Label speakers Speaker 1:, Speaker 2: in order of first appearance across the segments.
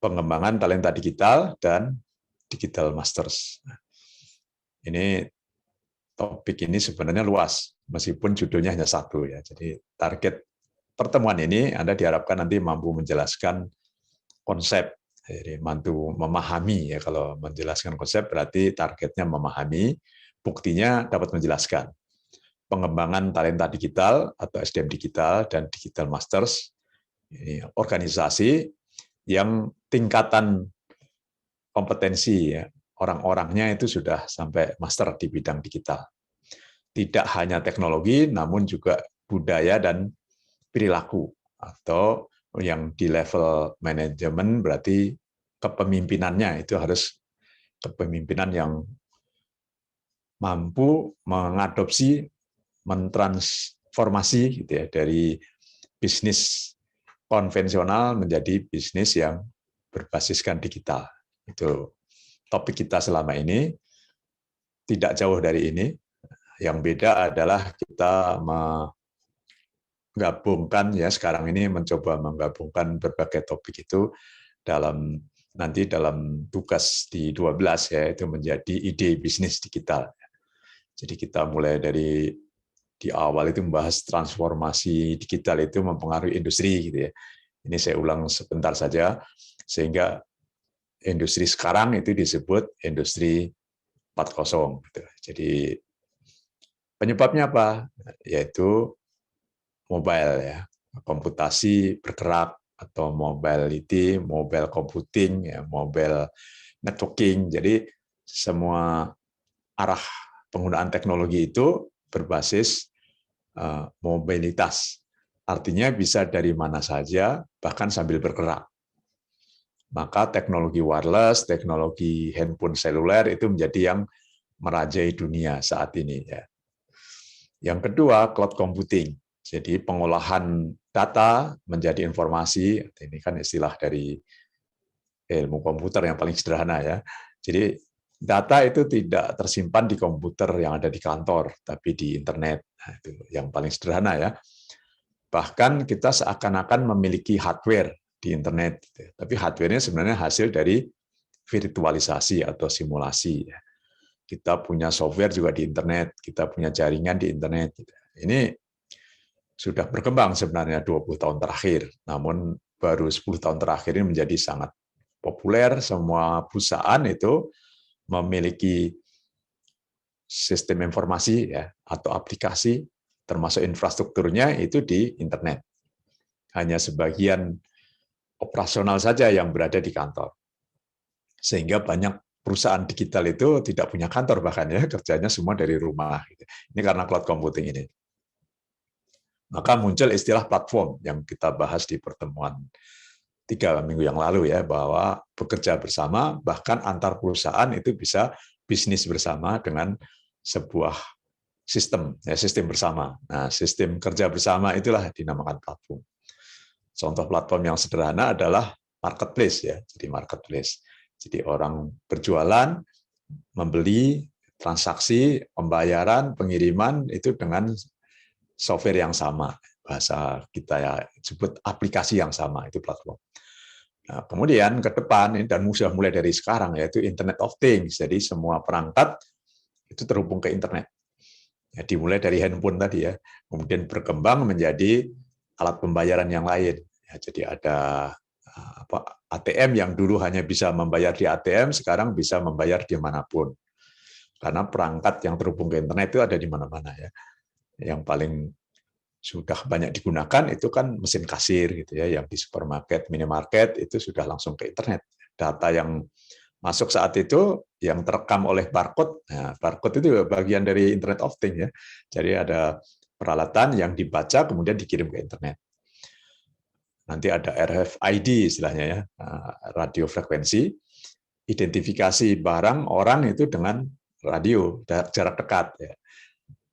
Speaker 1: pengembangan talenta digital dan digital masters. Ini topik ini sebenarnya luas, meskipun judulnya hanya satu ya. Jadi target pertemuan ini Anda diharapkan nanti mampu menjelaskan konsep, jadi mampu memahami ya. Kalau menjelaskan konsep berarti targetnya memahami, buktinya dapat menjelaskan. Pengembangan talenta digital atau SDM digital dan digital masters, ini organisasi yang tingkatan kompetensi ya, orang-orangnya itu sudah sampai master di bidang digital. Tidak hanya teknologi, namun juga budaya dan perilaku, atau yang di level manajemen berarti kepemimpinannya itu harus kepemimpinan yang mampu mengadopsi, mentransformasi gitu ya, dari bisnis konvensional menjadi bisnis yang berbasiskan digital. Itu topik kita selama ini, tidak jauh dari ini. Yang beda adalah kita menggabungkan ya, sekarang ini mencoba menggabungkan berbagai topik itu nanti dalam tugas di 12 ya, itu menjadi ide bisnis digital. Jadi kita mulai dari di awal itu membahas transformasi digital itu mempengaruhi industri gitu ya. Ini saya ulang sebentar saja, sehingga industri sekarang itu disebut industri 4.0 gitu. Jadi penyebabnya apa? Yaitu mobile ya, komputasi bergerak atau mobility, mobile computing ya, mobile networking. Jadi semua arah penggunaan teknologi itu berbasis mobilitas. Artinya bisa dari mana saja, bahkan sambil bergerak. Maka teknologi wireless, teknologi handphone seluler itu menjadi yang merajai dunia saat ini. Yang kedua, cloud computing. Jadi pengolahan data menjadi informasi. Ini kan istilah dari ilmu komputer yang paling sederhana ya. Jadi data itu tidak tersimpan di komputer yang ada di kantor, tapi di internet. Nah, itu yang paling sederhana ya. Bahkan kita seakan-akan memiliki hardware di internet, tapi hardware-nya sebenarnya hasil dari virtualisasi atau simulasi. Kita punya software juga di internet, kita punya jaringan di internet. Ini sudah berkembang sebenarnya 20 tahun terakhir, namun baru 10 tahun terakhir ini menjadi sangat populer. Semua perusahaan itu memiliki sistem informasi ya, atau aplikasi, termasuk infrastrukturnya itu di internet. Hanya sebagian operasional saja yang berada di kantor. Sehingga banyak perusahaan digital itu tidak punya kantor bahkan ya, kerjanya semua dari rumah. Ini karena cloud computing ini. Maka muncul istilah platform yang kita bahas di pertemuan 3 minggu yang lalu ya, bahwa bekerja bersama, bahkan antar perusahaan itu bisa bisnis bersama dengan sebuah sistem, ya, sistem bersama. Nah, sistem kerja bersama itulah dinamakan platform. Contoh platform yang sederhana adalah marketplace ya, jadi marketplace. Jadi orang berjualan, membeli, transaksi, pembayaran, pengiriman itu dengan software yang sama, bahasa kita ya sebut aplikasi yang sama, itu platform. Nah, kemudian ke depan dan sudah mulai dari sekarang yaitu Internet of Things. Jadi semua perangkat itu terhubung ke internet. Ya, dimulai dari handphone tadi ya, kemudian berkembang menjadi alat pembayaran yang lain. Ya, jadi ada ATM yang dulu hanya bisa membayar di ATM, sekarang bisa membayar dimanapun. Karena perangkat yang terhubung ke internet itu ada di mana-mana ya. Yang paling sudah banyak digunakan itu kan mesin kasir gitu ya, yang di supermarket, minimarket itu sudah langsung ke internet. Data yang masuk saat itu yang terekam oleh barcode. Nah, barcode itu bagian dari Internet of Things ya. Jadi ada peralatan yang dibaca kemudian dikirim ke internet. Nanti ada RFID istilahnya ya, radio frekuensi, identifikasi barang orang itu dengan radio jarak dekat ya.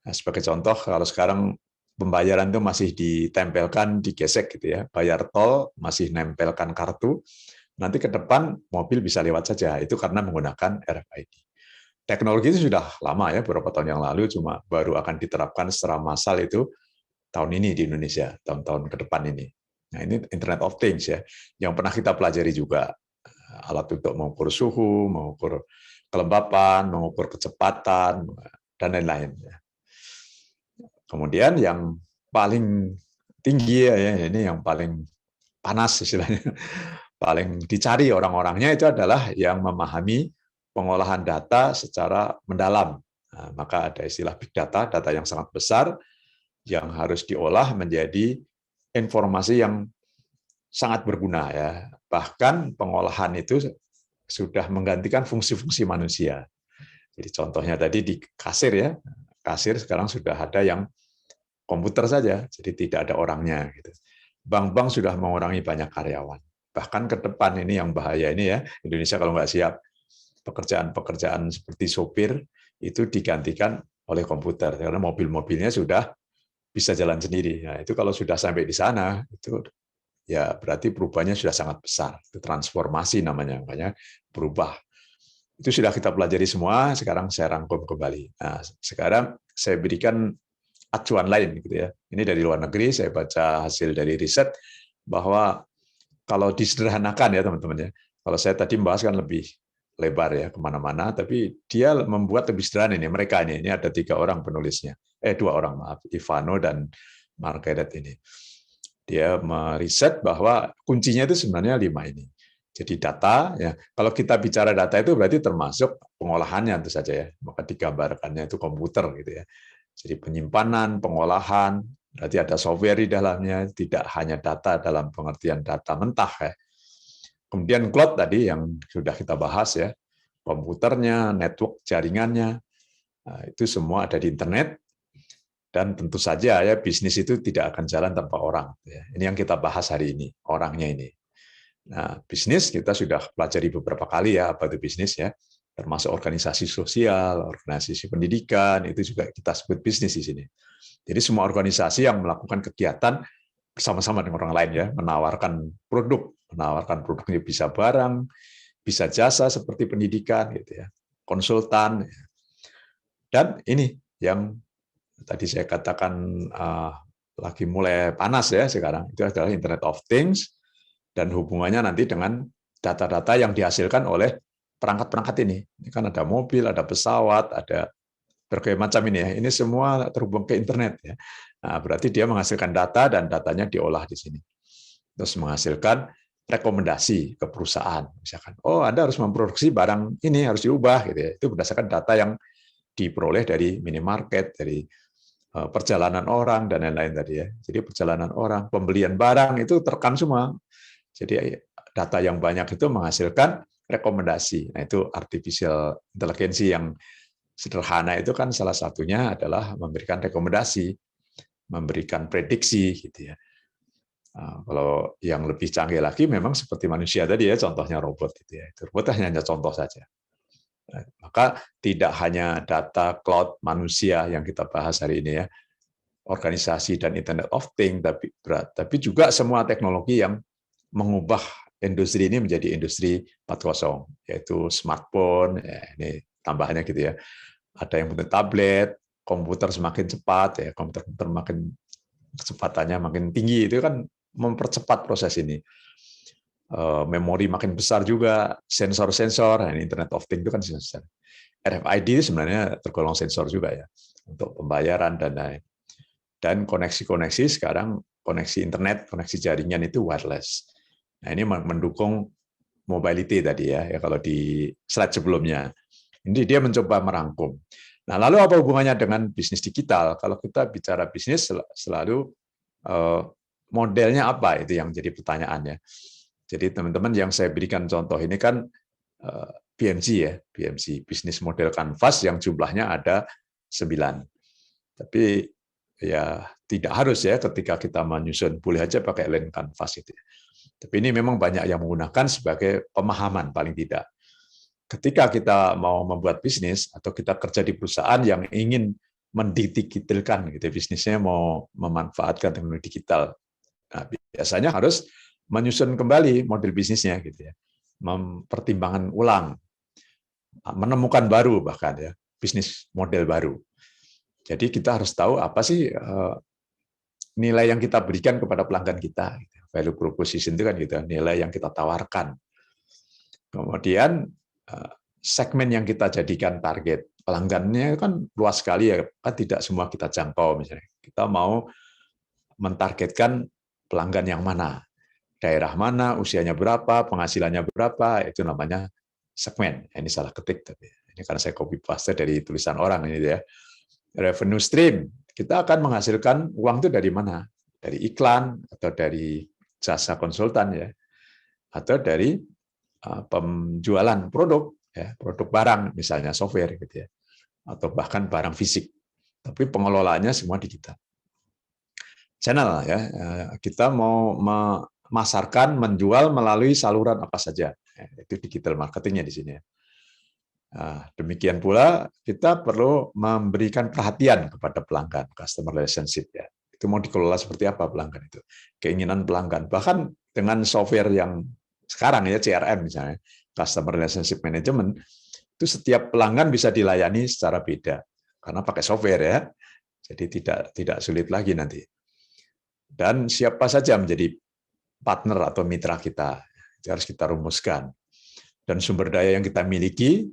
Speaker 1: Nah, sebagai contoh kalau sekarang pembayaran itu masih ditempelkan, digesek gitu ya, bayar tol masih nempelkan kartu, nanti ke depan mobil bisa lewat saja, itu karena menggunakan RFID. Teknologi itu sudah lama ya, beberapa tahun yang lalu, cuma baru akan diterapkan secara massal itu tahun ini di Indonesia, tahun-tahun ke depan ini. Nah, ini Internet of Things ya, yang pernah kita pelajari juga. alat untuk mengukur suhu, mengukur kelembapan, mengukur kecepatan, dan lain-lain. Kemudian yang paling tinggi ya, ini yang paling panas istilahnya, paling dicari orang-orangnya itu adalah yang memahami pengolahan data secara mendalam. Nah, maka ada istilah big data, data yang sangat besar yang harus diolah menjadi informasi yang sangat berguna ya. Bahkan pengolahan itu sudah menggantikan fungsi-fungsi manusia. Jadi contohnya tadi di kasir ya, kasir sekarang sudah ada yang komputer saja, jadi tidak ada orangnya. Gitu. Bank-bank sudah mengurangi banyak karyawan. Bahkan ke depan ini yang bahaya ini ya, Indonesia kalau nggak siap, pekerjaan-pekerjaan seperti sopir itu digantikan oleh komputer karena mobil-mobilnya sudah bisa jalan sendiri. Nah, itu kalau sudah sampai di sana, itu ya berarti perubahannya sudah sangat besar. Itu transformasi namanya, makanya berubah. Itu sudah kita pelajari semua, sekarang saya rangkum kembali. Nah, sekarang saya berikan acuan lain gitu ya. Ini dari luar negeri, saya baca hasil dari riset bahwa kalau disederhanakan ya teman-teman ya. Kalau saya tadi membahas kan lebih lebar ya kemana-mana, tapi dia membuat lebih sederhana ini. Mereka ini ada 3 orang penulisnya, 2 orang maaf, Ivano dan Margaret ini. Dia meriset bahwa kuncinya itu sebenarnya 5 ini. Jadi data, ya kalau kita bicara data itu berarti termasuk pengolahannya tentu saja ya, maka digambarkannya itu komputer gitu ya. Jadi penyimpanan, pengolahan, berarti ada software di dalamnya, tidak hanya data dalam pengertian data mentah ya. Kemudian cloud tadi yang sudah kita bahas ya, komputernya, network jaringannya, itu semua ada di internet. Dan tentu saja ya bisnis itu tidak akan jalan tanpa orang. Ini yang kita bahas hari ini, orangnya ini. Nah, bisnis kita sudah pelajari beberapa kali ya apa itu bisnis ya, termasuk organisasi sosial, organisasi pendidikan, itu juga kita sebut bisnis di sini. Jadi semua organisasi yang melakukan kegiatan bersama-sama dengan orang lain ya, menawarkan produknya bisa barang, bisa jasa seperti pendidikan gitu ya, konsultan. Dan ini yang tadi saya katakan lagi mulai panas ya sekarang, itu adalah Internet of Things dan hubungannya nanti dengan data-data yang dihasilkan oleh perangkat-perangkat ini. Ini kan ada mobil, ada pesawat, ada berbagai macam ini ya. Ini semua terhubung ke internet ya. Nah, berarti dia menghasilkan data dan datanya diolah di sini. Terus menghasilkan rekomendasi ke perusahaan. Misalkan, oh Anda harus memproduksi barang ini, harus diubah gitu ya. Itu berdasarkan data yang diperoleh dari minimarket, dari perjalanan orang dan lain-lain tadi ya. Jadi perjalanan orang, pembelian barang itu terekam semua. Jadi data yang banyak itu menghasilkan rekomendasi. Nah, itu artificial intelligence yang sederhana itu kan salah satunya adalah memberikan rekomendasi, memberikan prediksi gitu ya. Nah, kalau yang lebih canggih lagi memang seperti manusia tadi ya, contohnya robot gitu ya. Itu robot hanya contoh saja. Nah, maka tidak hanya data cloud manusia yang kita bahas hari ini ya, organisasi dan Internet of Things, tapi juga semua teknologi yang mengubah industri ini menjadi industri 4.0, yaitu smartphone, ya, ini tambahannya gitu ya. Ada yang punya tablet, komputer semakin cepat, ya komputer makin kecepatannya makin tinggi, itu kan mempercepat proses ini. Memori makin besar juga, sensor-sensor, nah, Internet of Things itu kan sensor. RFID itu sebenarnya tergolong sensor juga ya, untuk pembayaran dan lain. Dan koneksi-koneksi sekarang, koneksi internet, koneksi jaringan itu wireless. Nah, ini mendukung mobility tadi ya, kalau di slide sebelumnya. Ini dia mencoba merangkum. Nah, lalu apa hubungannya dengan bisnis digital? Kalau kita bicara bisnis, selalu modelnya apa? Itu yang jadi pertanyaannya. Jadi teman-teman yang saya berikan contoh ini kan BMC ya, BMC, bisnis model canvas yang jumlahnya ada 9. Tapi ya tidak harus ya ketika kita menyusun, boleh aja pakai Lean Canvas itu. Tapi ini memang banyak yang menggunakan sebagai pemahaman paling tidak. Ketika kita mau membuat bisnis atau kita kerja di perusahaan yang ingin mendigitalkan gitu, bisnisnya mau memanfaatkan teknologi digital, nah, biasanya harus menyusun kembali model bisnisnya gitu ya, mempertimbangkan ulang, menemukan baru bahkan ya bisnis model baru. Jadi kita harus tahu apa sih nilai yang kita berikan kepada pelanggan kita. Value proposition itu kan gitu, nilai yang kita tawarkan. Kemudian segmen yang kita jadikan target pelanggannya kan luas sekali ya, kan tidak semua kita jangkau misalnya. Kita mau mentargetkan pelanggan yang mana, daerah mana, usianya berapa, penghasilannya berapa, itu namanya segmen. Ini salah ketik tapi ini karena saya copy paste dari tulisan orang ini ya. Revenue stream, kita akan menghasilkan uang itu dari mana? Dari iklan atau dari jasa konsultan ya, atau dari penjualan produk ya, produk barang misalnya software gitu ya, atau bahkan barang fisik. Tapi pengelolaannya semua di kita. Channel ya, kita mau memasarkan, menjual melalui saluran apa saja. Itu digital marketingnya di sini. Nah, demikian pula kita perlu memberikan perhatian kepada pelanggan, customer relationship ya. Itu mau dikelola seperti apa pelanggan itu, keinginan pelanggan. Bahkan dengan software yang sekarang ya CRM misalnya, customer relationship management, itu setiap pelanggan bisa dilayani secara beda karena pakai software ya. Jadi tidak sulit lagi nanti. Dan siapa saja menjadi partner atau mitra kita, itu harus kita rumuskan. Dan sumber daya yang kita miliki,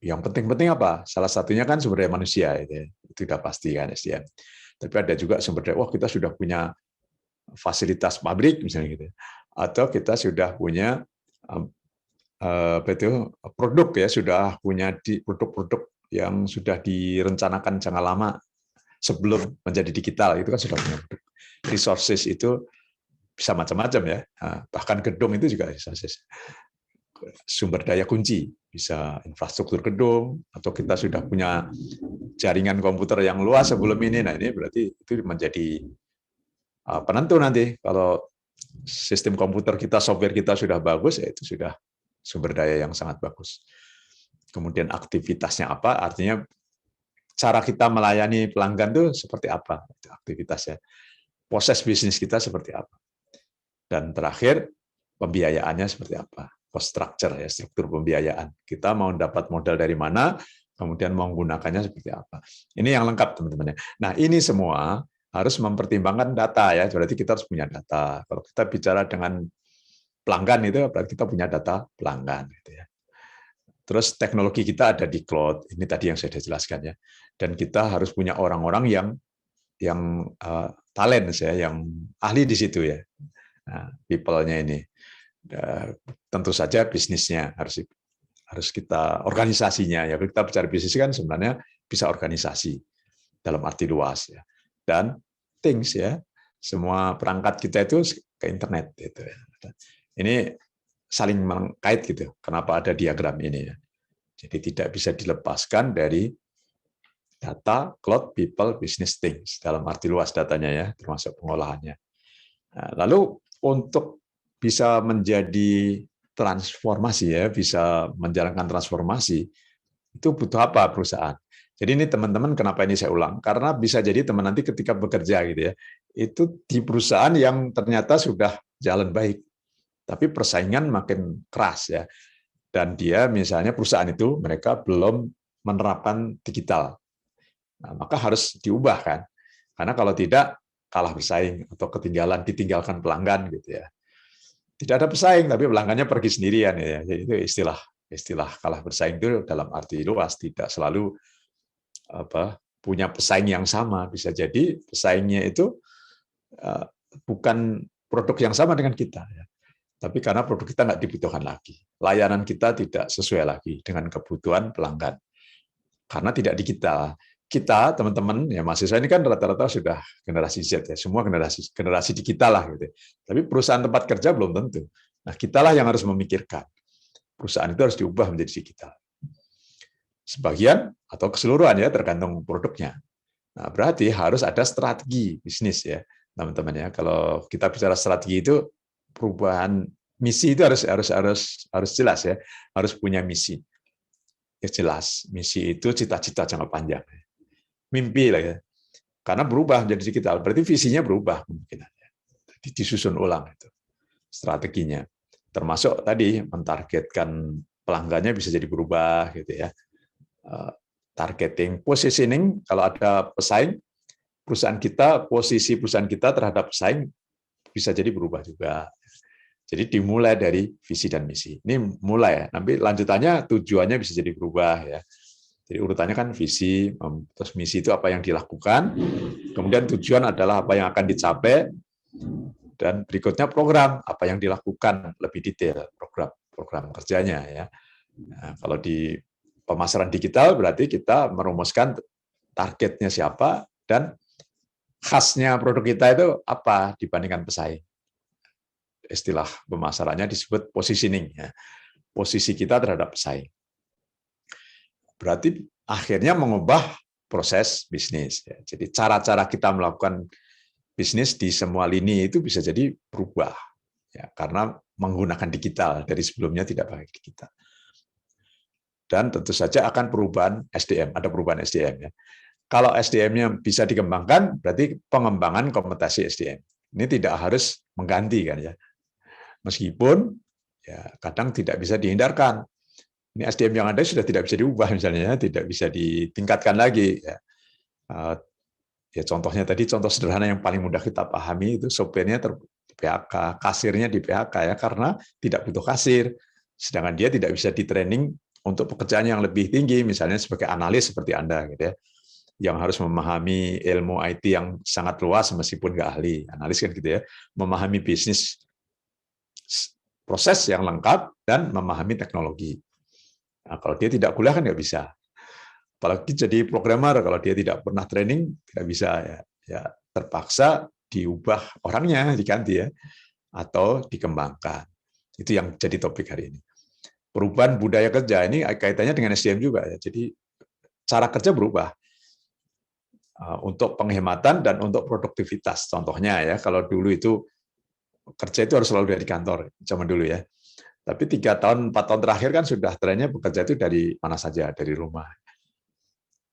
Speaker 1: yang penting-penting apa? Salah satunya kan sumber daya manusia, itu sudah pasti kan SDM. Tapi ada juga sumber daya, wah kita sudah punya fasilitas pabrik misalnya gitu, atau kita sudah punya produk ya, sudah punya produk-produk yang sudah direncanakan jangka lama sebelum menjadi digital, itu kan sudah punya produk. Resources itu bisa macam-macam ya, bahkan gedung itu juga resources. Sumber daya kunci, bisa infrastruktur gedung, atau kita sudah punya jaringan komputer yang luas sebelum ini. Nah ini berarti itu menjadi penentu nanti. Kalau sistem komputer kita, software kita sudah bagus, ya itu sudah sumber daya yang sangat bagus. Kemudian aktivitasnya apa? Artinya cara kita melayani pelanggan itu seperti apa? Aktivitasnya. Proses bisnis kita seperti apa? Dan terakhir, pembiayaannya seperti apa? Cost structure ya, struktur pembiayaan. Kita mau dapat modal dari mana, kemudian mau menggunakannya seperti apa. Ini yang lengkap teman-teman. Nah, ini semua harus mempertimbangkan data ya. Berarti kita harus punya data. Kalau kita bicara dengan pelanggan itu berarti kita punya data pelanggan gitu ya. Terus teknologi kita ada di cloud. Ini tadi yang saya sudah jelaskan ya. Dan kita harus punya orang-orang yang talent ya, yang ahli di situ ya. Nah, people-nya ini. Tentu saja bisnisnya harus kita organisasinya ya. Kita bicara bisnis kan sebenarnya bisa organisasi dalam arti luas ya. Dan things ya, semua perangkat kita itu ke internet gitu ya. Ini saling mengkait gitu. Kenapa ada diagram ini ya? Jadi tidak bisa dilepaskan dari data, cloud, people, business, things dalam arti luas datanya ya, termasuk pengolahannya. Nah, lalu untuk bisa menjadi transformasi ya, bisa menjalankan transformasi, itu butuh apa perusahaan? Jadi ini teman-teman kenapa ini saya ulang? Karena bisa jadi teman nanti ketika bekerja gitu ya, itu di perusahaan yang ternyata sudah jalan baik, tapi persaingan makin keras ya. Dan dia misalnya perusahaan itu mereka belum menerapkan digital. Nah, maka harus diubah kan. Karena kalau tidak kalah bersaing atau ditinggalkan pelanggan gitu ya. Tidak ada pesaing, tapi pelanggannya pergi sendirian ya. Jadi itu istilah kalah bersaing itu dalam arti luas, tidak selalu punya pesaing yang sama. Bisa jadi pesaingnya itu bukan produk yang sama dengan kita, ya. Tapi karena produk kita nggak dibutuhkan lagi, layanan kita tidak sesuai lagi dengan kebutuhan pelanggan, karena tidak digital. Kita teman-teman ya mahasiswa ini kan rata-rata sudah generasi Z ya, semua generasi digital lah gitu. Tapi perusahaan tempat kerja belum tentu. Nah, kitalah yang harus memikirkan perusahaan itu harus diubah menjadi digital. Sebagian atau keseluruhan ya tergantung produknya. Nah, berarti harus ada strategi bisnis ya, teman-teman ya. Kalau kita bicara strategi itu perubahan misi itu harus jelas ya, harus punya misi. Ya jelas, misi itu cita-cita jangka panjang. Mimpi lah ya. Karena berubah menjadi digital, berarti visinya berubah kemungkinannya. Jadi disusun ulang itu strateginya. Termasuk tadi mentargetkan pelanggannya bisa jadi berubah gitu ya. Targeting, positioning, kalau ada pesaing, posisi perusahaan kita terhadap pesaing bisa jadi berubah juga. Jadi dimulai dari visi dan misi. Ini mulai ya. Nanti lanjutannya tujuannya bisa jadi berubah ya. Jadi urutannya kan visi, terus misi itu apa yang dilakukan, kemudian tujuan adalah apa yang akan dicapai, dan berikutnya program apa yang dilakukan lebih detail, program kerjanya ya. Nah, kalau di pemasaran digital berarti kita merumuskan targetnya siapa dan khasnya produk kita itu apa dibandingkan pesaing. Istilah pemasarannya disebut positioning ya. Posisi kita terhadap pesaing. Berarti akhirnya mengubah proses bisnis ya. Jadi cara-cara kita melakukan bisnis di semua lini itu bisa jadi berubah ya, karena menggunakan digital, dari sebelumnya tidak pakai digital. Dan tentu saja akan perubahan SDM, ada perubahan SDM ya. Kalau SDM-nya bisa dikembangkan, berarti pengembangan kompetensi SDM. Ini tidak harus mengganti kan ya. Meskipun ya kadang tidak bisa dihindarkan. Ini SDM yang ada sudah tidak bisa diubah misalnya, tidak bisa ditingkatkan lagi ya. Ya contohnya tadi, contoh sederhana yang paling mudah kita pahami itu sopirnya di PHK, kasirnya di PHK ya, karena tidak butuh kasir. Sedangkan dia tidak bisa di-training untuk pekerjaan yang lebih tinggi, misalnya sebagai analis seperti Anda gitu ya, yang harus memahami ilmu IT yang sangat luas meskipun nggak ahli. Analis kan gitu ya, memahami bisnis proses yang lengkap dan memahami teknologi. Nah, kalau dia tidak kuliah kan nggak bisa. Apalagi jadi programmer, kalau dia tidak pernah training, tidak bisa ya. Ya terpaksa diubah orangnya, diganti ya, atau dikembangkan. Itu yang jadi topik hari ini. Perubahan budaya kerja ini kaitannya dengan SDM juga ya. Jadi cara kerja berubah untuk penghematan dan untuk produktivitas. Contohnya ya, kalau dulu itu kerja itu harus selalu dari kantor, zaman dulu ya. Tapi 3 tahun, 4 tahun terakhir kan sudah trennya bekerja itu dari mana saja, dari rumah.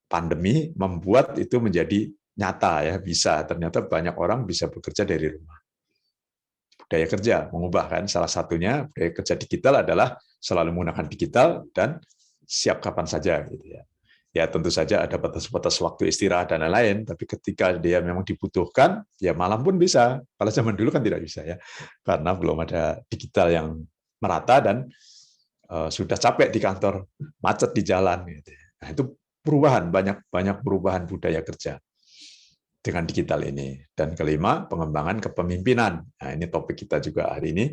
Speaker 1: Pandemi membuat itu menjadi nyata ya, bisa. Ternyata banyak orang bisa bekerja dari rumah. Budaya kerja mengubah kan, salah satunya budaya kerja digital adalah selalu menggunakan digital dan siap kapan saja gitu ya. Ya tentu saja ada batas-batas waktu istirahat dan lain-lain, tapi ketika dia memang dibutuhkan, ya malam pun bisa. Kalau zaman dulu kan tidak bisa ya, karena belum ada digital yang merata dan sudah capek di kantor, macet di jalan. Gitu. Nah itu perubahan, banyak perubahan budaya kerja dengan digital ini. Dan kelima, pengembangan kepemimpinan. Nah ini topik kita juga hari ini.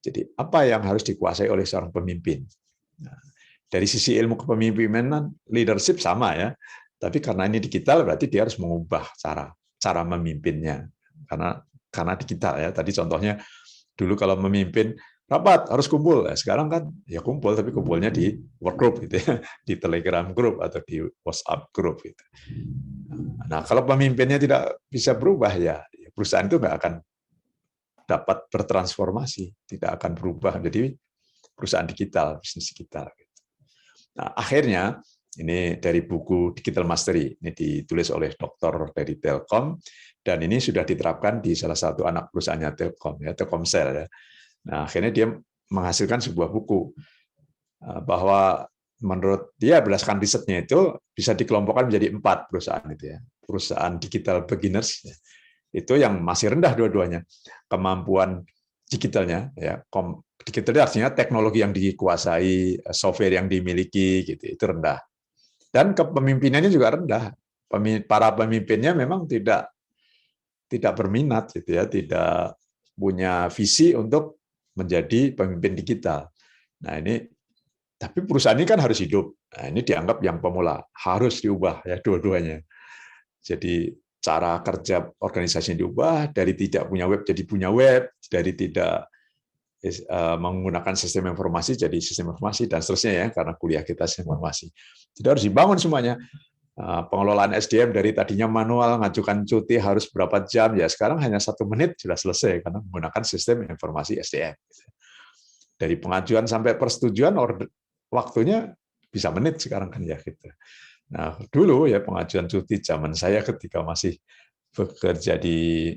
Speaker 1: Jadi apa yang harus dikuasai oleh seorang pemimpin? Nah, dari sisi ilmu kepemimpinan, leadership sama ya, tapi karena ini digital berarti dia harus mengubah cara memimpinnya, karena digital ya. Tadi contohnya dulu kalau memimpin rapat harus kumpul, sekarang kan ya kumpul tapi kumpulnya di work group gitu ya, di Telegram group atau di WhatsApp group gitu. Nah kalau pemimpinnya tidak bisa berubah ya perusahaan itu nggak akan dapat bertransformasi, tidak akan berubah jadi perusahaan digital, bisnis digital. Nah, akhirnya ini dari buku Digital Mastery, ini ditulis oleh dokter dari Telkom, dan ini sudah diterapkan di salah satu anak perusahaannya Telkom, ya, Telkomsel. Ya. Nah, akhirnya dia menghasilkan sebuah buku bahwa menurut dia berdasarkan risetnya itu bisa dikelompokkan menjadi 4 perusahaan itu ya, perusahaan digital beginners ya. Itu yang masih rendah dua-duanya kemampuan digitalnya ya, digital artinya teknologi yang dikuasai, software yang dimiliki gitu, itu rendah. Dan kepemimpinannya juga rendah. Para pemimpinnya memang tidak berminat gitu ya, tidak punya visi untuk menjadi pemimpin digital. Nah, ini tapi perusahaan ini kan harus hidup. Nah, ini dianggap yang pemula, harus diubah ya dua-duanya. Jadi cara kerja organisasi diubah, dari tidak punya web jadi punya web, dari tidak menggunakan sistem informasi jadi sistem informasi dan seterusnya ya, karena kuliah kita sistem informasi. Jadi harus dibangun semuanya. Pengelolaan SDM dari tadinya manual, ngajukan cuti harus berapa jam, ya sekarang hanya 1 menit sudah selesai karena menggunakan sistem informasi SDM. Dari pengajuan sampai persetujuan waktunya bisa menit sekarang kan ya gitu. Nah dulu ya pengajuan cuti zaman saya ketika masih bekerja di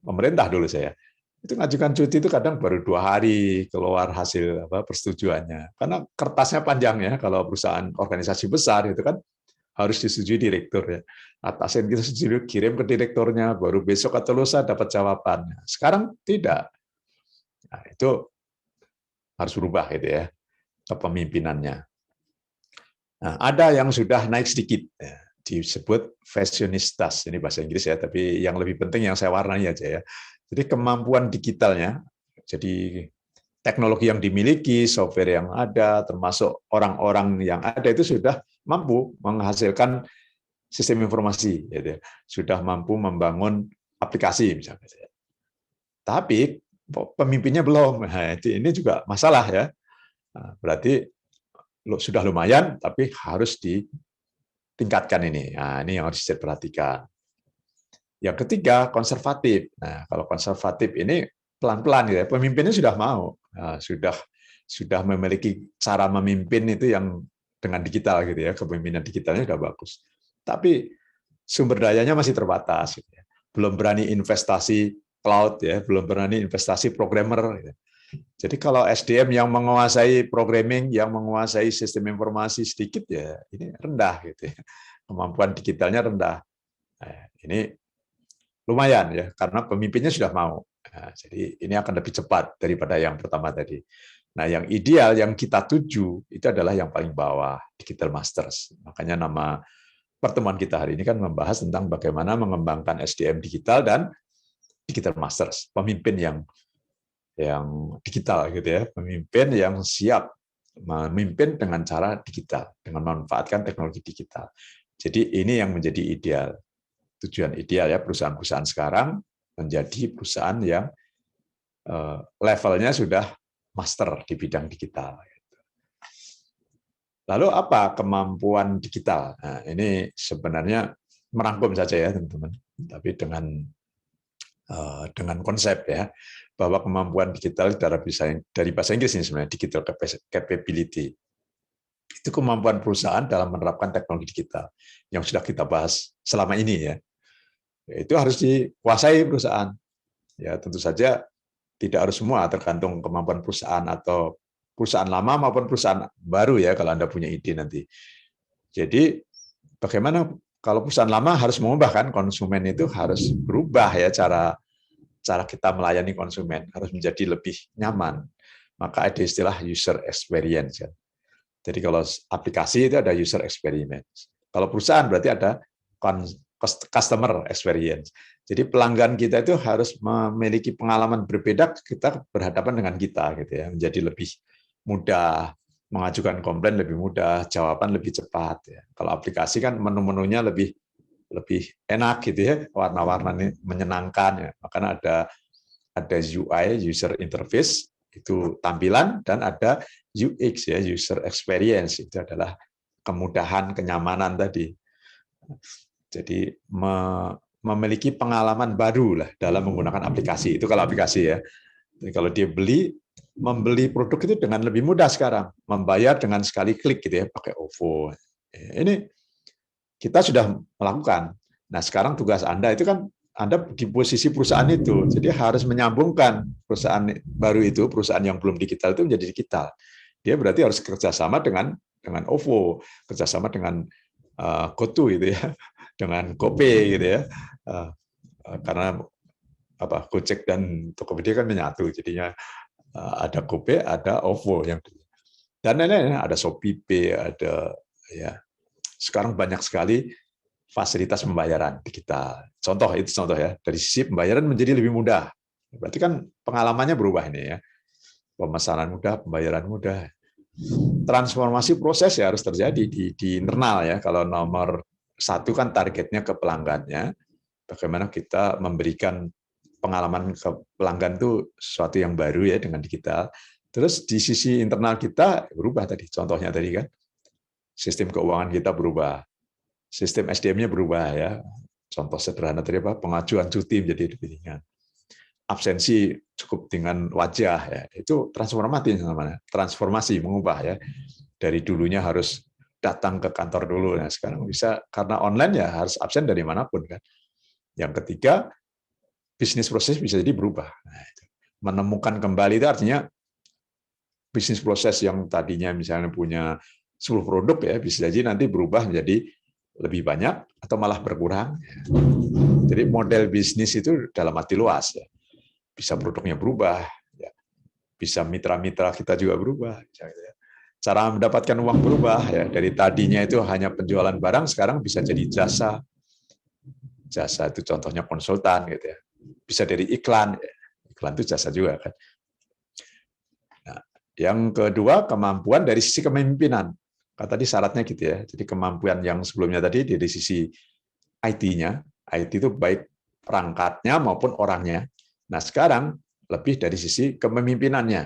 Speaker 1: pemerintah dulu saya, itu ngajukan cuti itu kadang baru 2 hari keluar hasil persetujuannya, karena kertasnya panjang ya. Kalau perusahaan organisasi besar itu kan harus disetujui direktur ya, atasin kita setujui kirim ke direkturnya, baru besok atau lusa dapat jawabannya. Sekarang tidak, Nah, itu harus berubah gitu ya, kepemimpinannya. Nah, ada yang sudah naik sedikit, ya, disebut fashionistas. Ini bahasa Inggris ya, tapi yang lebih penting yang saya warnai aja ya. Jadi kemampuan digitalnya, jadi teknologi yang dimiliki, software yang ada, termasuk orang-orang yang ada itu sudah mampu menghasilkan sistem informasi, gitu ya. Sudah mampu membangun aplikasi misalnya. Tapi pemimpinnya belum. Nah, ini juga masalah ya. Nah, berarti sudah lumayan, tapi harus ditingkatkan ini. Nah, ini yang harus diperhatikan. Yang ketiga, konservatif. Nah, kalau konservatif ini pelan-pelan ya. Pemimpinnya sudah mau, nah, sudah memiliki cara memimpin itu yang dengan digital gitu ya. Kepemimpinan digitalnya sudah bagus. Tapi sumber dayanya masih terbatas. Gitu ya. Belum berani investasi cloud ya, belum berani investasi programmer. Gitu. Jadi kalau SDM yang menguasai programming, yang menguasai sistem informasi sedikit ya, ini rendah gitu ya. Kemampuan digitalnya rendah. Nah, ini lumayan ya, karena pemimpinnya sudah mau. Nah, jadi ini akan lebih cepat daripada yang pertama tadi. Nah, yang ideal yang kita tuju itu adalah yang paling bawah, Digital Masters. Makanya nama pertemuan kita hari ini kan membahas tentang bagaimana mengembangkan SDM digital dan Digital Masters, pemimpin yang digital gitu ya, pemimpin yang siap memimpin dengan cara digital, dengan memanfaatkan teknologi digital. Jadi ini yang menjadi ideal, tujuan ideal ya perusahaan-perusahaan sekarang menjadi perusahaan yang levelnya sudah master di bidang digital. Lalu apa kemampuan digital? Nah, ini sebenarnya merangkum saja ya teman-teman, tapi dengan konsep ya bahwa kemampuan digital dari bahasa Inggris ini sebenarnya digital capability itu kemampuan perusahaan dalam menerapkan teknologi digital yang sudah kita bahas selama ini ya. Itu harus dikuasai perusahaan. Ya tentu saja tidak harus semua, tergantung kemampuan perusahaan atau perusahaan lama maupun perusahaan baru ya kalau Anda punya ide nanti. Jadi bagaimana kalau perusahaan lama harus mengubah kan, konsumen itu harus berubah ya cara kita melayani konsumen harus menjadi lebih nyaman. Maka ada istilah user experience. Jadi kalau aplikasi itu ada user experience. Kalau perusahaan berarti ada customer experience. Jadi pelanggan kita itu harus memiliki pengalaman berbeda kita berhadapan dengan kita gitu ya, menjadi lebih mudah, mengajukan komplain lebih mudah, jawaban lebih cepat ya. Kalau aplikasi kan menu-menunya lebih enak gitu ya, warna-warnanya menyenangkan ya. Makanya ada UI, user interface, itu tampilan, dan ada UX ya, user experience, itu adalah kemudahan, kenyamanan tadi. Jadi memiliki pengalaman baru lah dalam menggunakan aplikasi. Itu kalau aplikasi ya. Jadi kalau dia membeli produk itu dengan lebih mudah sekarang, membayar dengan sekali klik gitu ya, pakai OVO. Ini kita sudah melakukan. Nah, sekarang tugas Anda itu kan Anda di posisi perusahaan itu, jadi harus menyambungkan perusahaan baru itu, perusahaan yang belum digital itu menjadi digital. Dia berarti harus kerjasama dengan OVO, kerjasama dengan GoTo gitu ya, dengan GoPay gitu ya, karena Gojek dan Tokopedia kan menyatu, jadinya ada GoPay, ada OVO yang dan lain-lain, ada ShopeePay, ada ya sekarang banyak sekali fasilitas pembayaran digital. Contoh ya, dari sisi pembayaran menjadi lebih mudah. Berarti kan pengalamannya berubah ini ya. Pemesanan mudah, pembayaran mudah. Transformasi proses ya harus terjadi di internal ya. Kalau nomor satu kan targetnya ke pelanggannya, bagaimana kita memberikan pengalaman ke pelanggan itu sesuatu yang baru ya dengan digital. Terus di sisi internal kita berubah tadi, contohnya tadi kan, sistem keuangan kita berubah, sistem SDM-nya berubah ya. Contoh sederhana tadi pengajuan cuti menjadi lebih ringan. Absensi cukup dengan wajah ya. Itu transformasi mengubah ya. Dari dulunya harus datang ke kantor dulu. Nah, sekarang bisa karena online ya harus absen dari manapun kan. Yang ketiga, bisnis proses bisa jadi berubah. Nah, itu. Menemukan kembali itu artinya bisnis proses yang tadinya misalnya punya 10 produk ya bisa jadi nanti berubah menjadi lebih banyak atau malah berkurang. Jadi model bisnis itu dalam arti luas ya. Bisa produknya berubah, ya. bisa mitra-mitra kita juga berubah. Cara mendapatkan uang berubah ya, dari tadinya itu hanya penjualan barang, sekarang bisa jadi jasa. Jasa itu contohnya konsultan gitu ya. Bisa dari iklan. Iklan itu jasa juga kan. Nah, yang kedua, kemampuan dari sisi kepemimpinan. Tadi syaratnya gitu ya. Jadi kemampuan yang sebelumnya tadi dari sisi IT-nya, IT itu baik perangkatnya maupun orangnya. Nah, sekarang lebih dari sisi kepemimpinannya.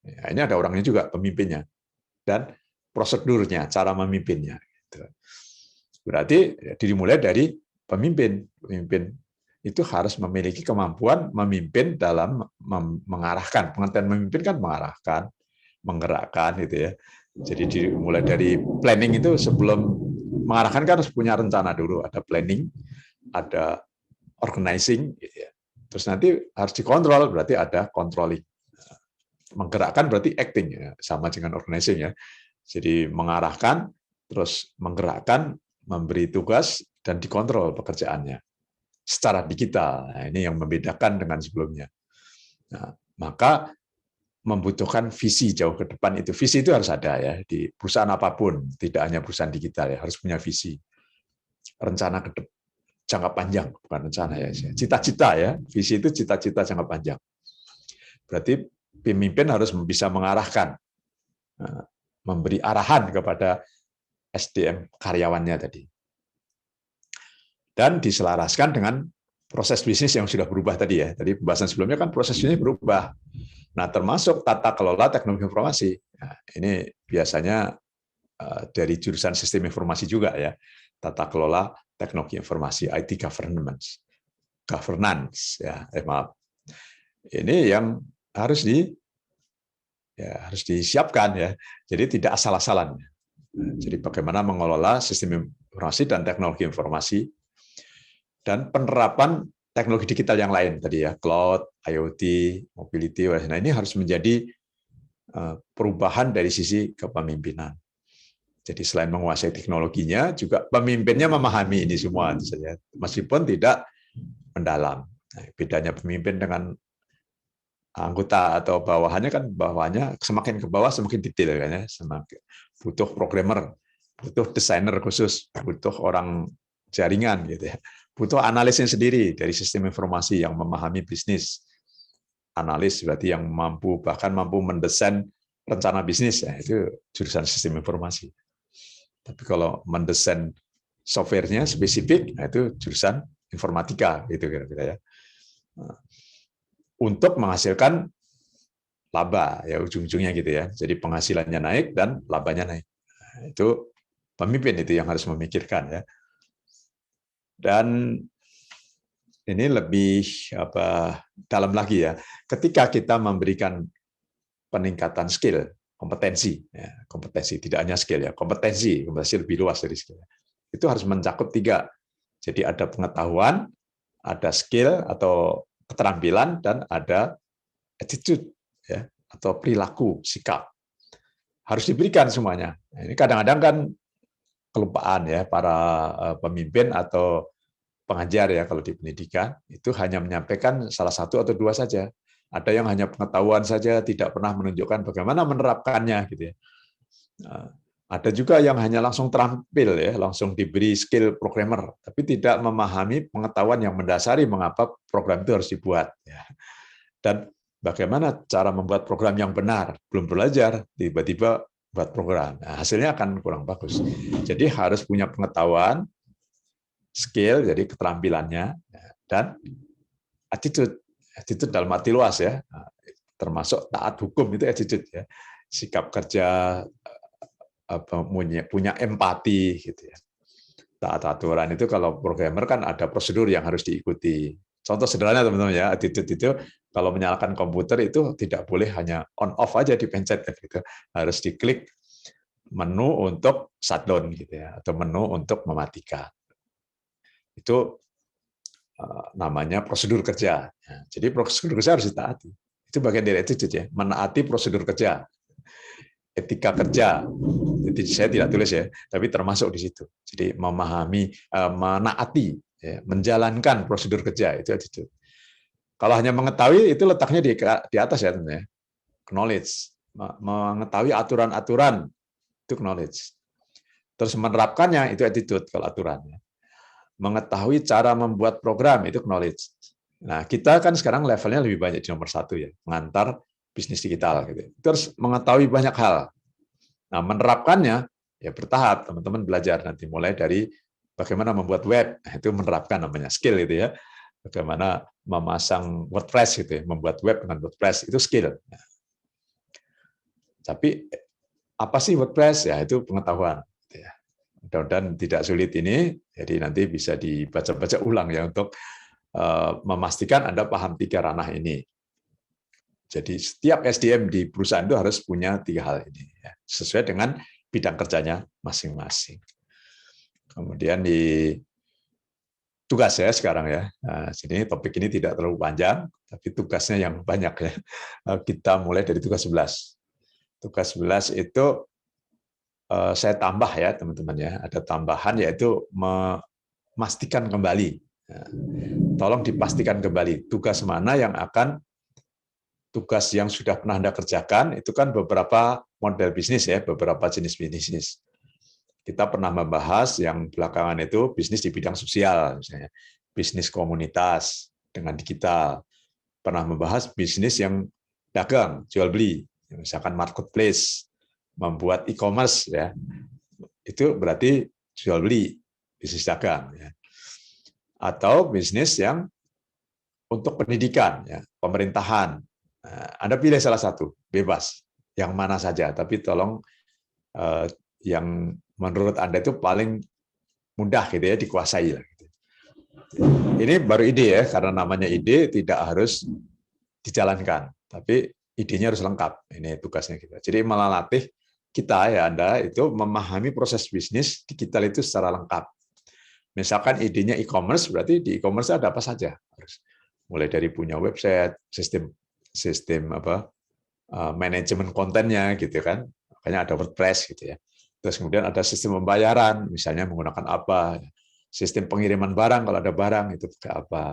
Speaker 1: Ya, ini ada orangnya juga, pemimpinnya. Dan prosedurnya, cara memimpinnya. Berarti dimulai dari pemimpin. Pemimpin itu harus memiliki kemampuan memimpin dalam mengarahkan. Pengertian memimpin kan mengarahkan, menggerakkan gitu ya. Jadi dimulai dari planning itu, sebelum mengarahkan kan harus punya rencana dulu, ada planning, ada organizing gitu ya. Terus nanti harus dikontrol, berarti ada controlling. Menggerakkan berarti acting ya, sama dengan organizing ya. Jadi mengarahkan, terus menggerakkan, memberi tugas, dan dikontrol pekerjaannya secara digital. Nah, ini yang membedakan dengan sebelumnya. Nah, maka membutuhkan visi jauh ke depan itu. Visi itu harus ada ya di perusahaan apapun, tidak hanya perusahaan digital ya, harus punya visi. Rencana ke depan jangka panjang, bukan rencana ya. Cita-cita ya, visi itu cita-cita jangka panjang. Berarti pemimpin harus bisa mengarahkan, memberi arahan kepada SDM karyawannya tadi. Dan diselaraskan dengan proses bisnis yang sudah berubah tadi ya. Tadi pembahasan sebelumnya kan proses bisnis berubah. Nah, termasuk tata kelola teknologi informasi. Nah, ini biasanya dari jurusan sistem informasi juga ya. Tata kelola teknologi informasi, IT governance. Governance ya, maaf. Ini yang harus harus disiapkan ya. Jadi tidak asal-asalan. Jadi bagaimana mengelola sistem informasi dan teknologi informasi dan penerapan teknologi digital yang lain tadi ya, cloud, IoT, mobility. Nah, ini harus menjadi perubahan dari sisi kepemimpinan. Jadi selain menguasai teknologinya, juga pemimpinnya memahami ini semua saja, meskipun tidak mendalam. Nah, bedanya pemimpin dengan anggota atau bawahannya kan, bawahannya semakin ke bawah semakin detail kan ya, semakin butuh programmer, butuh desainer khusus, butuh orang jaringan gitu ya. Butuh analisnya sendiri dari sistem informasi yang memahami bisnis. Analis berarti yang bahkan mampu mendesain rencana bisnis, ya, itu jurusan sistem informasi. Tapi kalau mendesain software-nya spesifik, nah itu jurusan informatika, gitu kira-kira ya. Untuk menghasilkan laba, ya ujung-ujungnya gitu ya. Jadi penghasilannya naik dan labanya naik. Nah, itu pemimpin itu yang harus memikirkan ya. Dan ini lebih dalam lagi ya. Ketika kita memberikan peningkatan skill, kompetensi tidak hanya skill ya, kompetensi lebih luas dari skill. Itu harus mencakup 3. Jadi ada pengetahuan, ada skill atau keterampilan, dan ada attitude ya, atau perilaku, sikap. Harus diberikan semuanya. Nah, ini kadang-kadang kan kelupaan ya para pemimpin atau pengajar ya, kalau di pendidikan itu hanya menyampaikan salah satu atau 2 saja. Ada yang hanya pengetahuan saja, tidak pernah menunjukkan bagaimana menerapkannya gitu ya. Ada juga yang hanya langsung terampil ya, langsung diberi skill programmer, tapi tidak memahami pengetahuan yang mendasari mengapa program itu harus dibuat ya. Dan bagaimana cara membuat program yang benar, belum belajar tiba-tiba buat program. Nah, hasilnya akan kurang bagus. Jadi harus punya pengetahuan, skill, jadi keterampilannya, dan attitude. Attitude dalam arti luas ya, termasuk taat hukum itu attitude ya, sikap kerja, punya empati gitu ya. Taat aturan itu kalau programmer kan ada prosedur yang harus diikuti. Contoh sederhana teman-teman ya, attitude itu kalau menyalakan komputer itu tidak boleh hanya on off aja dipencet gitu, harus diklik menu untuk shutdown gitu ya, atau menu untuk mematikan. Itu namanya prosedur kerja. Jadi prosedur kerja harus ditaati. Itu bagian dari attitude ya, menaati prosedur kerja. Etika kerja. Jadi saya tidak tulis ya, tapi termasuk di situ. Jadi memahami, menaati, ya, menjalankan prosedur kerja itu attitude. Kalau hanya mengetahui itu letaknya di atas ya teman-teman. knowledge. Mengetahui aturan-aturan, itu knowledge. Terus menerapkannya, itu attitude kalau aturannya. Mengetahui cara membuat program, itu knowledge. Nah, kita kan sekarang levelnya lebih banyak di nomor 1 ya, mengantar bisnis digital. Gitu. Terus mengetahui banyak hal. Nah, menerapkannya, ya bertahap, teman-teman belajar nanti, mulai dari bagaimana membuat web, nah, itu menerapkan namanya skill itu ya. Bagaimana memasang WordPress gitu ya, membuat web dengan WordPress, itu skill. Tapi apa sih WordPress? Ya itu pengetahuan. Mudah-mudahan tidak sulit ini, jadi nanti bisa dibaca-baca ulang ya untuk memastikan Anda paham 3 ranah ini. Jadi setiap SDM di perusahaan itu harus punya 3 hal ini, ya, sesuai dengan bidang kerjanya masing-masing. Kemudian di tugas ya sekarang ya. Nah, sini topik ini tidak terlalu panjang, tapi tugasnya yang banyak ya. Kita mulai dari tugas 11. Tugas 11 itu saya tambah ya teman-teman ya, ada tambahan yaitu memastikan kembali. Tolong dipastikan kembali tugas mana yang akan, tugas yang sudah pernah Anda kerjakan itu kan beberapa model bisnis ya, beberapa jenis bisnis. Kita pernah membahas yang belakangan itu bisnis di bidang sosial, misalnya bisnis komunitas dengan digital. Pernah membahas bisnis yang dagang, jual beli, misalkan marketplace, membuat e-commerce ya, itu berarti jual beli, bisnis dagang ya. Atau bisnis yang untuk pendidikan ya, pemerintahan. Anda pilih salah satu, bebas, yang mana saja, tapi tolong yang menurut Anda itu paling mudah gitu ya, dikuasai lah. Ini baru ide ya, karena namanya ide tidak harus dijalankan, tapi idenya harus lengkap. Ini tugasnya kita. Jadi melatih kita ya Anda itu memahami proses bisnis digital itu secara lengkap. Misalkan idenya e-commerce, berarti di e-commerce ada apa saja. Mulai dari punya website, sistem manajemen kontennya gitu kan. Makanya ada WordPress gitu ya. Terus kemudian ada sistem pembayaran, misalnya menggunakan apa. Sistem pengiriman barang kalau ada barang itu pakai apa.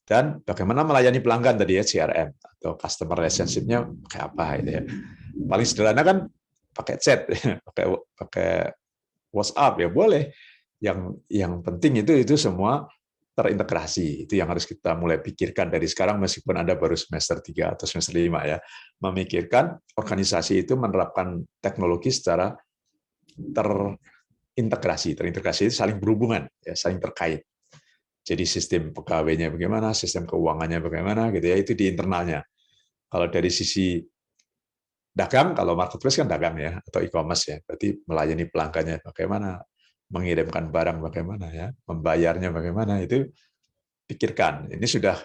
Speaker 1: Dan bagaimana melayani pelanggan tadi ya, CRM atau customer relationship-nya pakai apa gitu ya. Paling sederhana kan pakai chat, pakai WhatsApp ya boleh. Yang penting itu semua terintegrasi. Itu yang harus kita mulai pikirkan dari sekarang meskipun Anda baru semester 3 atau semester 5 ya. Memikirkan organisasi itu menerapkan teknologi secara terintegrasi itu saling berhubungan ya, saling terkait. Jadi sistem pegawainya bagaimana, sistem keuangannya bagaimana gitu ya, itu di internalnya. Kalau dari sisi dagang, kalau marketplace kan dagang ya, atau e-commerce ya, berarti melayani pelanggannya bagaimana, mengirimkan barang bagaimana ya, membayarnya bagaimana, itu pikirkan. Ini sudah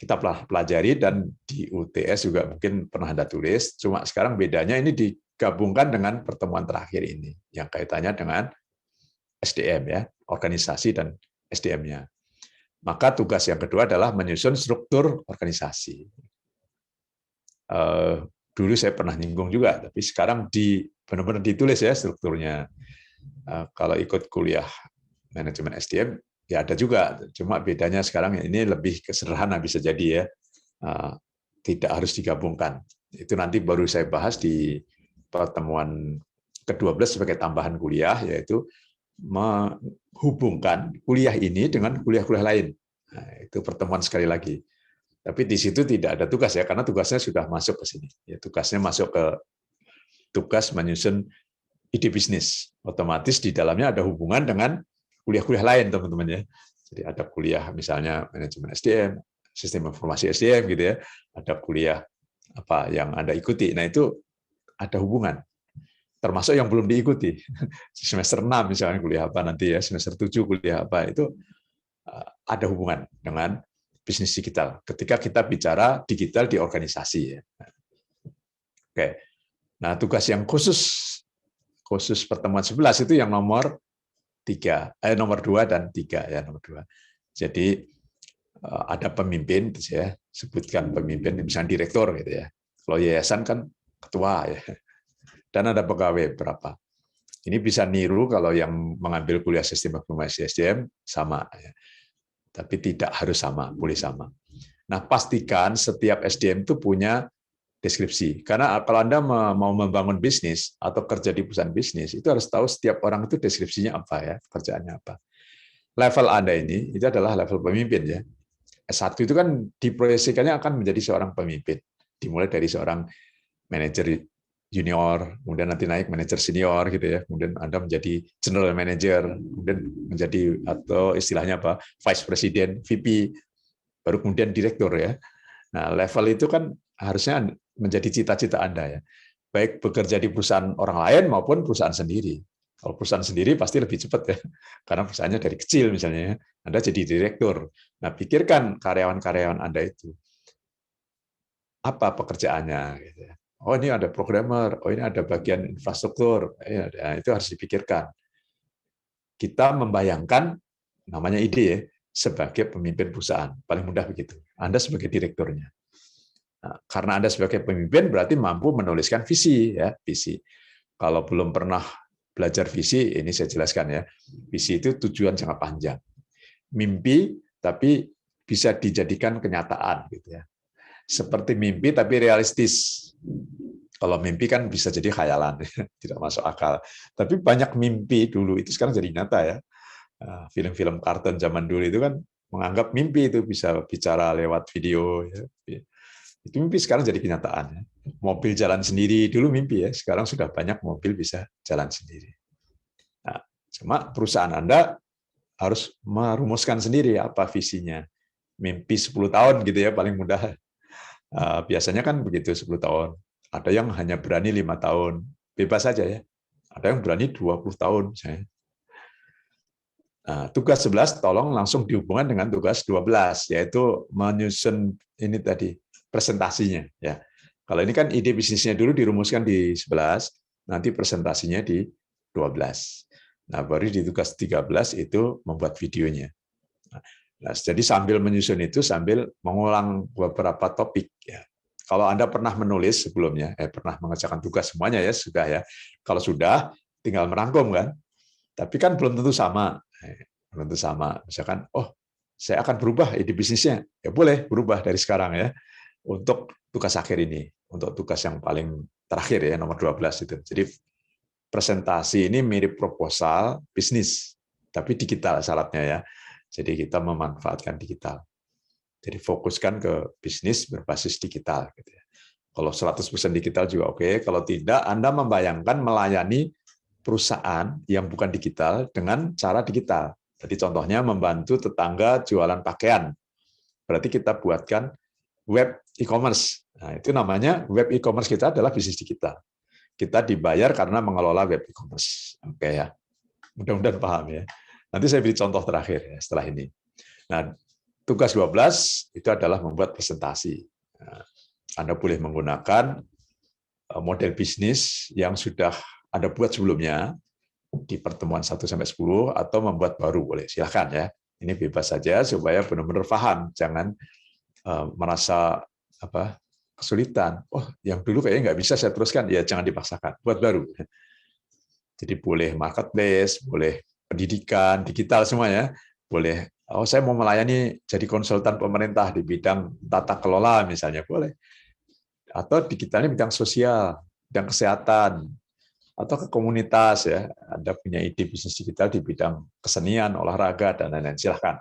Speaker 1: kita pelajari dan di UTS juga mungkin pernah Anda tulis, cuma sekarang bedanya ini digabungkan dengan pertemuan terakhir ini, yang kaitannya dengan SDM ya, organisasi dan SDM-nya. Maka tugas yang kedua adalah menyusun struktur organisasi. Dulu saya pernah nyinggung juga, tapi sekarang benar-benar ditulis ya strukturnya. Kalau ikut kuliah manajemen SDM, ya ada juga. Cuma bedanya sekarang ini lebih sederhana bisa jadi ya. Tidak harus digabungkan. Itu nanti baru saya bahas di pertemuan ke-12 sebagai tambahan kuliah, yaitu menghubungkan kuliah ini dengan kuliah-kuliah lain. Nah, itu pertemuan sekali lagi. Tapi di situ tidak ada tugas ya, karena tugasnya sudah masuk ke sini. Ya, tugasnya masuk ke tugas menyusun ide bisnis. Otomatis di dalamnya ada hubungan dengan kuliah-kuliah lain, teman-teman ya. Jadi ada kuliah misalnya manajemen SDM, sistem informasi SDM gitu ya. Ada kuliah apa yang Anda ikuti. Nah, itu ada hubungan. Termasuk yang belum diikuti. Semester 6 misalnya kuliah apa nanti ya, semester 7 kuliah apa, itu ada hubungan dengan bisnis digital. Ketika kita bicara digital di organisasi ya. Oke. Nah, tugas yang khusus pertemuan 11 itu yang nomor 2 dan 3 ya, nomor 2. Jadi ada pemimpin ya, sebutkan pemimpin misalnya direktur gitu ya. Kalau yayasan kan ketua ya. Dan ada pegawai berapa. Ini bisa niru kalau yang mengambil kuliah sistem informasi SDM sama. Tapi tidak harus sama, boleh sama. Nah, pastikan setiap SDM itu punya deskripsi. Karena kalau Anda mau membangun bisnis atau kerja di perusahaan bisnis, itu harus tahu setiap orang itu deskripsinya apa ya, pekerjaannya apa. Level Anda ini itu adalah level pemimpin ya. S1 itu kan diproyeksikannya akan menjadi seorang pemimpin. Dimulai dari seorang manajer junior, kemudian nanti naik manajer senior gitu ya. Kemudian Anda menjadi general manager, kemudian menjadi atau istilahnya apa? Vice President, VP, baru kemudian direktur ya. Nah, level itu kan harusnya menjadi cita-cita Anda ya. Baik bekerja di perusahaan orang lain maupun perusahaan sendiri. Kalau perusahaan sendiri pasti lebih cepat ya, karena perusahaannya dari kecil misalnya, Anda jadi direktur. Nah, pikirkan karyawan-karyawan Anda itu. Apa pekerjaannya? Gitu ya. Oh, ini ada programmer, oh ini ada bagian infrastruktur. Nah, itu harus dipikirkan. Kita membayangkan, namanya ide ya, sebagai pemimpin perusahaan. Paling mudah begitu. Anda sebagai direkturnya. Nah, karena Anda sebagai pemimpin berarti mampu menuliskan visi ya, visi. Kalau belum pernah belajar visi, ini saya jelaskan ya. Visi itu tujuan jangka panjang. Mimpi tapi bisa dijadikan kenyataan gitu ya. Seperti mimpi tapi realistis. Kalau mimpi kan bisa jadi khayalan, tidak masuk akal. Tapi banyak mimpi dulu itu sekarang jadi nyata ya. Film-film kartun zaman dulu itu kan menganggap mimpi itu bisa bicara lewat video ya. Itu mimpi sekarang jadi kenyataan. Mobil jalan sendiri dulu mimpi ya, sekarang sudah banyak mobil bisa jalan sendiri. Nah, cuma perusahaan Anda harus merumuskan sendiri apa visinya. Mimpi 10 tahun gitu ya paling mudah. Biasanya kan begitu 10 tahun. Ada yang hanya berani 5 tahun. Bebas saja ya. Ada yang berani 20 tahun misalnya. Nah, tugas 11 tolong langsung dihubungkan dengan tugas 12 yaitu menyusun ini tadi presentasinya ya. Kalau ini kan ide bisnisnya dulu dirumuskan di 11, nanti presentasinya di 12. Nah, baru di tugas 13 itu membuat videonya. Nah, jadi sambil menyusun itu sambil mengulang beberapa topik ya. Kalau Anda pernah menulis sebelumnya, pernah mengerjakan tugas semuanya ya sudah ya. Kalau sudah tinggal merangkum kan. Tapi kan belum tentu sama. Belum tentu sama. Misalkan, oh, saya akan berubah ide bisnisnya. Ya boleh berubah dari sekarang ya. Untuk tugas akhir ini, untuk tugas yang paling terakhir ya, nomor 12 itu. Jadi presentasi ini mirip proposal bisnis, tapi digital syaratnya ya. Jadi kita memanfaatkan digital. Jadi fokuskan ke bisnis berbasis digital. Gitu ya. Kalau 100% digital juga oke. Kalau tidak, Anda membayangkan melayani perusahaan yang bukan digital dengan cara digital. Jadi contohnya membantu tetangga jualan pakaian. Berarti kita buatkan web e-commerce. Nah, itu namanya web e-commerce kita adalah bisnis digital. Kita dibayar karena mengelola web e-commerce. Oke ya. Mudah-mudahan paham ya. Nanti saya beri contoh terakhir ya, setelah ini. Nah, tugas 12 itu adalah membuat presentasi. Anda boleh menggunakan model bisnis yang sudah Anda buat sebelumnya di pertemuan 1 sampai 10 atau membuat baru boleh. Silakan ya. Ini bebas saja supaya benar-benar paham, jangan merasa kesulitan. Oh, yang dulu kayaknya nggak bisa saya teruskan, ya jangan dipaksakan, buat baru. Jadi boleh marketplace, boleh pendidikan, digital semuanya, boleh. Oh, saya mau melayani jadi konsultan pemerintah di bidang tata kelola misalnya, boleh. Atau digitalnya bidang sosial, bidang kesehatan, atau ke komunitas ya. Anda punya ide bisnis digital di bidang kesenian, olahraga dan lain-lain. Silahkan.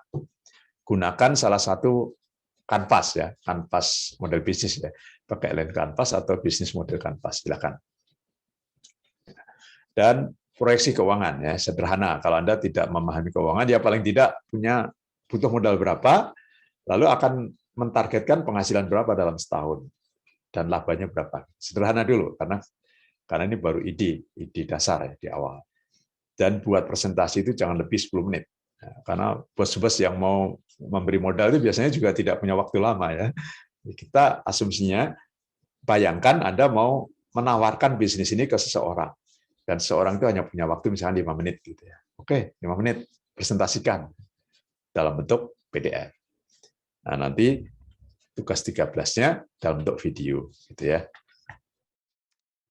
Speaker 1: Gunakan salah satu kanvas ya, kanvas model bisnis ya. Pakai Lean Canvas atau bisnis model kanvas, silakan. Dan proyeksi keuangan ya, sederhana. Kalau Anda tidak memahami keuangan, ya paling tidak butuh modal berapa, lalu akan mentargetkan penghasilan berapa dalam setahun dan labanya berapa. Sederhana dulu karena ini baru ide dasar ya di awal. Dan buat presentasi itu jangan lebih 10 menit. Karena bos-bos yang mau memberi modal itu biasanya juga tidak punya waktu lama ya. Kita asumsinya bayangkan Anda mau menawarkan bisnis ini ke seseorang. Dan seseorang itu hanya punya waktu misalnya 5 menit gitu ya. Oke, 5 menit presentasikan dalam bentuk PDF. Nah, nanti tugas 13-nya dalam bentuk video gitu ya.